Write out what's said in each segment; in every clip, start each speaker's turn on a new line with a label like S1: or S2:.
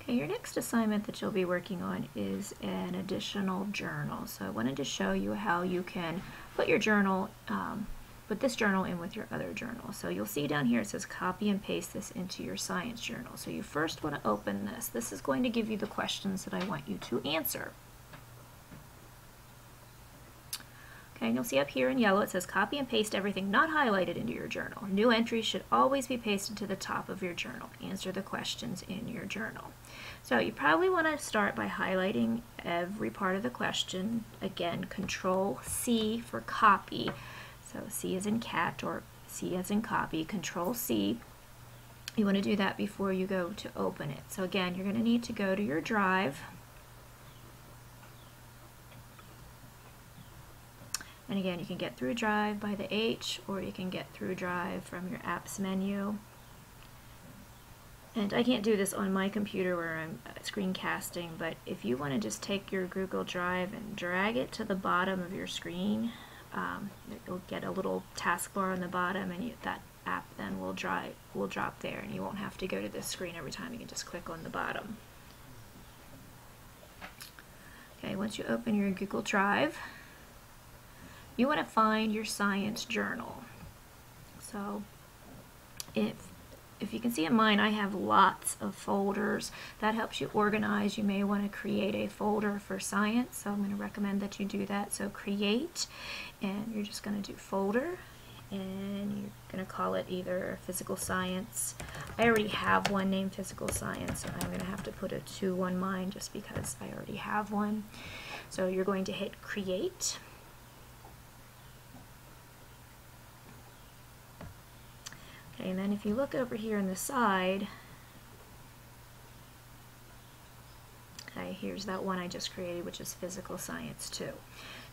S1: Okay, your next assignment that you'll be working on is an additional journal. So I wanted to show you how you can put your journal, put this journal in with your other journal. So you'll see down here it says copy and paste this into your science journal. So you first want to open this. This is going to give you the questions that I want you to answer. Okay, and you'll see up here in yellow it says copy and paste everything not highlighted into your journal. New entries should always be pasted to the top of your journal. Answer the questions in your journal. So you probably want to start by highlighting every part of the question. Again, Control C for copy. So C as in cat or C as in copy, Control C. You want to do that before you go to open it. So again, you're going to need to go to your drive. And again, you can get through Drive by the H, or you can get through Drive from your apps menu. And I can't do this on my computer where I'm screencasting, but if you want to just take your Google Drive and drag it to the bottom of your screen, you'll get a little taskbar on the bottom, and that app then will drop there, and you won't have to go to this screen every time. You can just click on the bottom. Okay, once you open your Google Drive, you want to find your science journal. So if you can see in mine, I have lots of folders. That helps you organize. You may want to create a folder for science, so I'm going to recommend that you do that. So create, and you're just going to do folder, and you're going to call it either physical science. I already have one named physical science, so I'm going to have to put a 2 on mine just because I already have one. So you're going to hit create. Okay, and then if you look over here on the side, okay, here's that one I just created, which is Physical Science 2.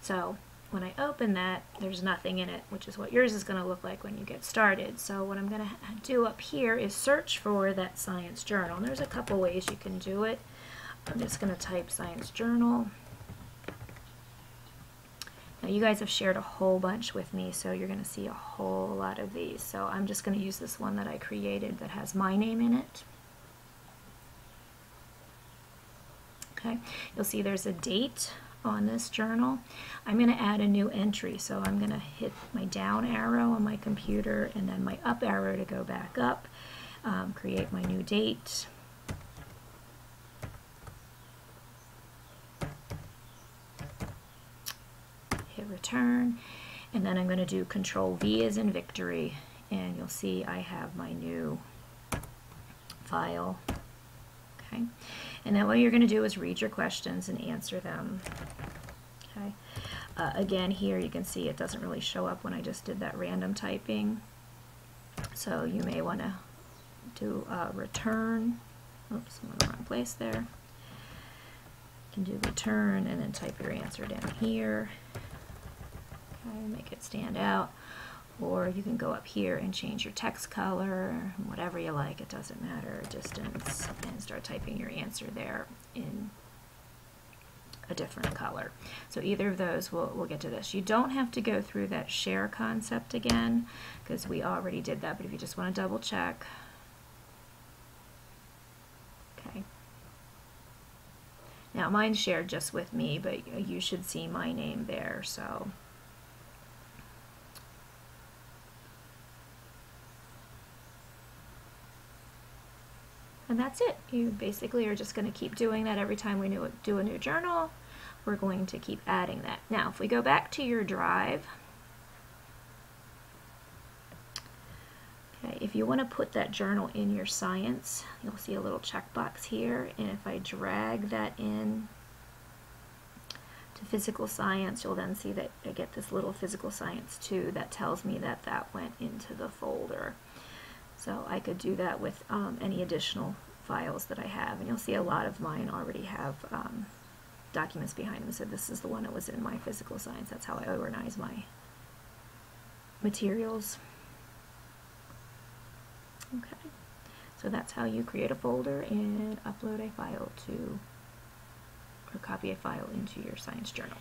S1: So when I open that, there's nothing in it, which is what yours is going to look like when you get started. So what I'm going to do up here is search for that science journal. And there's a couple ways you can do it. I'm just going to type science journal. Now you guys have shared a whole bunch with me, so you're going to see a whole lot of these. So I'm just going to use this one that I created that has my name in it. Okay, you'll see there's a date on this journal. I'm going to add a new entry, so I'm going to hit my down arrow on my computer and then my up arrow to go back up, create my new date. Hit return, and then I'm going to do Control V as in victory, and you'll see I have my new file. Okay, and then what you're going to do is read your questions and answer them. Okay, again here you can see it doesn't really show up when I just did that random typing, so you may want to do return. Oops, I'm in the wrong place there. You can do return and then type your answer down here. Okay, make it stand out, or you can go up here and change your text color, whatever you like, it doesn't matter, distance, and start typing your answer there in a different color. So either of those, we'll get to this. You don't have to go through that share concept again, because we already did that, but if you just want to double check. Okay. Now mine's shared just with me, but you should see my name there, so. And that's it. You basically are just going to keep doing that every time we do a new journal. We're going to keep adding that. Now, if we go back to your drive, okay, if you want to put that journal in your science, you'll see a little checkbox here, and if I drag that in to physical science, you'll then see that I get this little physical science 2 that tells me that that went into the folder. So I could do that with any additional files that I have, and you'll see a lot of mine already have documents behind them. So this is the one that was in my physical science. That's how I organize my materials. Okay, so that's how you create a folder and upload a file to, or copy a file into your science journal.